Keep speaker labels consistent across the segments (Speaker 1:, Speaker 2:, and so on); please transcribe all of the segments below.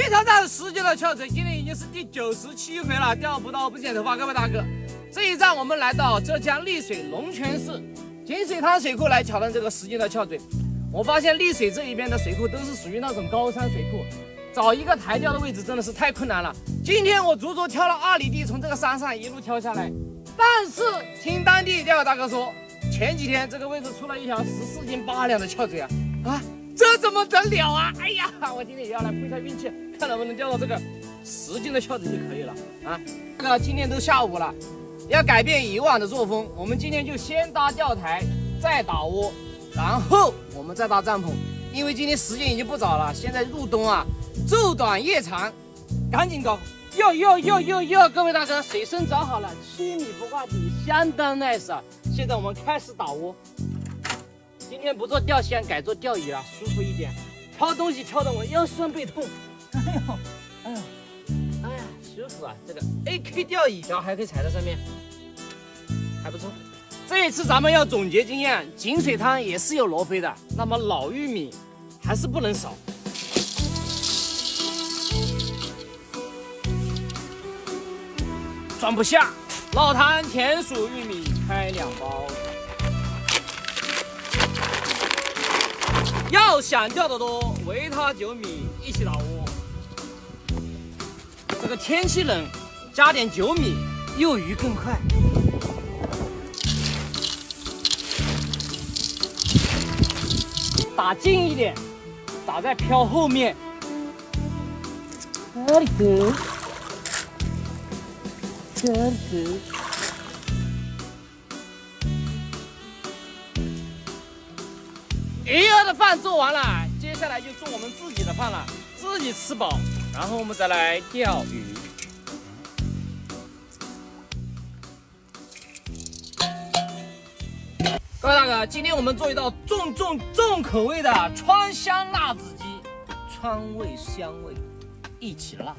Speaker 1: 去挑战世界的翘嘴，今天已经是第97回了，钓不到不剪头发，各位大哥。这一站我们来到浙江丽水龙泉市金水滩水库来挑战这个10斤的翘嘴。我发现丽水这一边的水库都是属于那种高山水库，找一个台钓的位置真的是太困难了。今天我足足挑了2里地，从这个山上一路挑下来。但是听当地钓友大哥说，前几天这个位置出了一条14斤8两的翘嘴啊！这怎么得了啊！哎呀，我今天也要来碰一下运气，看能不能钓到这个10斤的翘嘴就可以了啊！这个今天都下午了，要改变以往的作风，我们今天就先搭钓台，再打窝，然后我们再搭帐篷。因为今天时间已经不早了，现在入冬啊，昼短夜长，赶紧搞！哟，各位大哥，水深找好了，7米不挂底，相当 nice 啊！现在我们开始打窝。今天不做钓线，改做钓鱼啊，舒服一点。挑东西挑得我腰酸背痛，哎呀，舒服啊！这个 AK 钓椅脚还可以踩在上面，还不错。这一次咱们要总结经验，井水滩也是有罗非的，那么老玉米还是不能少。装不下，老坛甜薯玉米开2包。要想钓得多，维他9米一起打窝。这个天气冷，加点9米，诱鱼更快。打近一点，打在漂后面。这里头，这里头。鱼儿的饭做完了，接下来就做我们自己的饭了，自己吃饱，然后我们再来钓鱼。各位大哥，今天我们做一道重口味的川香辣子鸡，川味香味一起辣。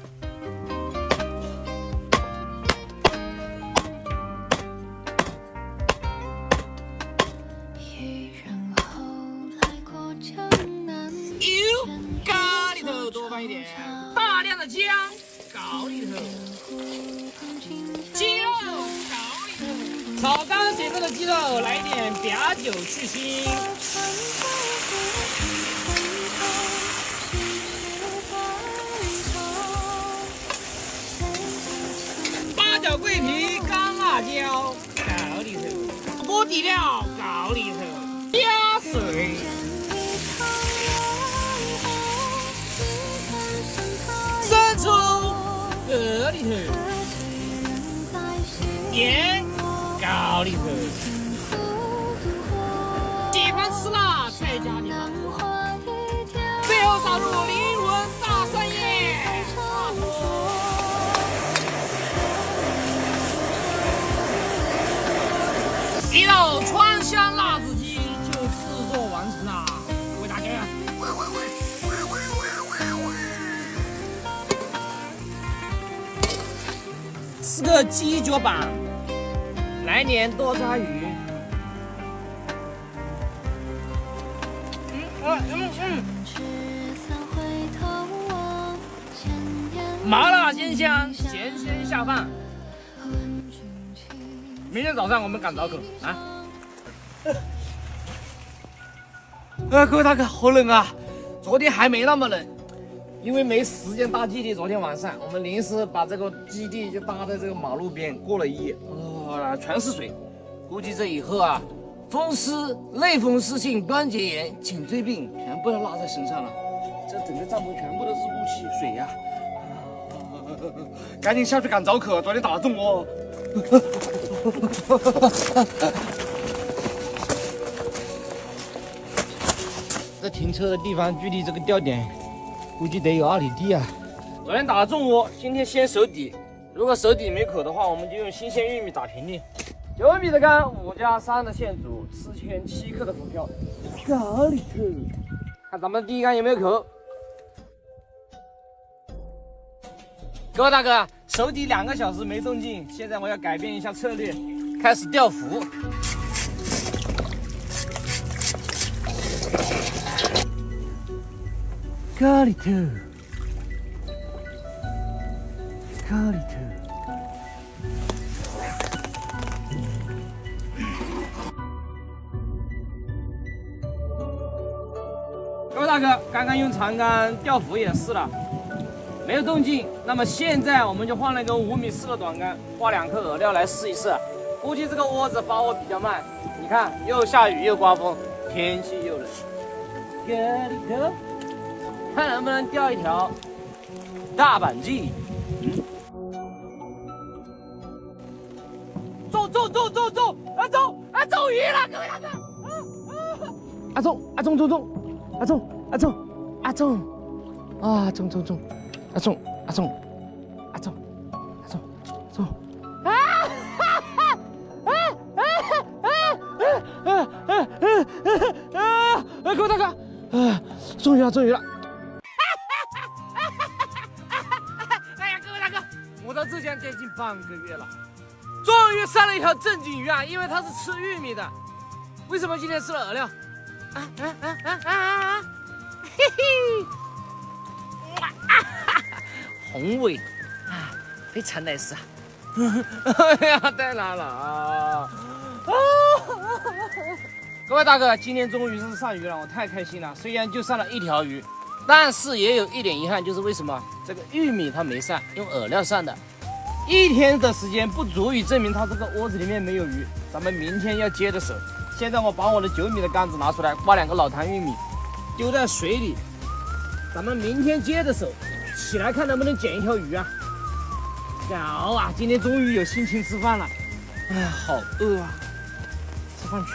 Speaker 1: 咖喱头多放一点，大量的姜搞里头，鸡肉搞里头，炒干水分的鸡肉来点白酒去腥，八角桂皮干辣椒搞里头，锅底料搞里头，加水。这里头，盐搞里头，喜欢吃辣再加点辣，最后撒入灵魂大蒜叶，一道川香辣子鸡就制作完成了，各位大哥。吃个鸡脚板，来点多抓鱼。麻辣鲜香，咸鲜下饭。明天早上我们赶早口啊！各位大哥，好冷啊！昨天还没那么冷。因为没时间搭基地，昨天晚上我们临时把这个基地就搭在这个马路边，过了一夜，全是水。估计这以后啊，风湿、类风湿性关节炎、颈椎病全部都落在身上了。这整个帐篷全部都是雾气水呀、赶紧下去赶早口，昨天打得中哦。这停车的地方距离这个钓点估计得有2里地啊！昨天打了重窝，今天先手底。如果手底没口的话，我们就用新鲜玉米打平地。9米的竿，5+3的线组，4圈7克的浮漂，搞里头。看咱们的第一竿有没有口？各位大哥，手底2个小时没动静，现在我要改变一下策略，开始钓浮。搞里头。口里头。各位大哥，刚刚用长杆钓浮也试了，没有动静。那么现在我们就换了一根5米4的短杆，画2颗饵料来试一试。估计这个窝子发货比较慢。你看，又下雨又刮风，天气又冷。口里头，看能不能钓一条大板鲫。中鱼了，各位大哥！中！啊中！各位大哥，终于了！哎呀，各位大哥，我到浙江接近半个月了，终于上了一条正经鱼啊！因为它是吃玉米的。为什么今天吃了饵料？嘿嘿，宏伟啊，非常 nice 啊！哎呀，太难了啊！各位大哥，今天终于是上鱼了，我太开心了。虽然就上了1条鱼，但是也有一点遗憾，就是为什么这个玉米它没上，用饵料上的。1天的时间不足以证明它这个窝子里面没有鱼，咱们明天要接着手。现在我把我的9米的杆子拿出来，挖2个老坛玉米，丢在水里，咱们明天接着手，起来看能不能捡一条鱼啊！好啊，今天终于有心情吃饭了。哎呀，好饿啊，吃饭去。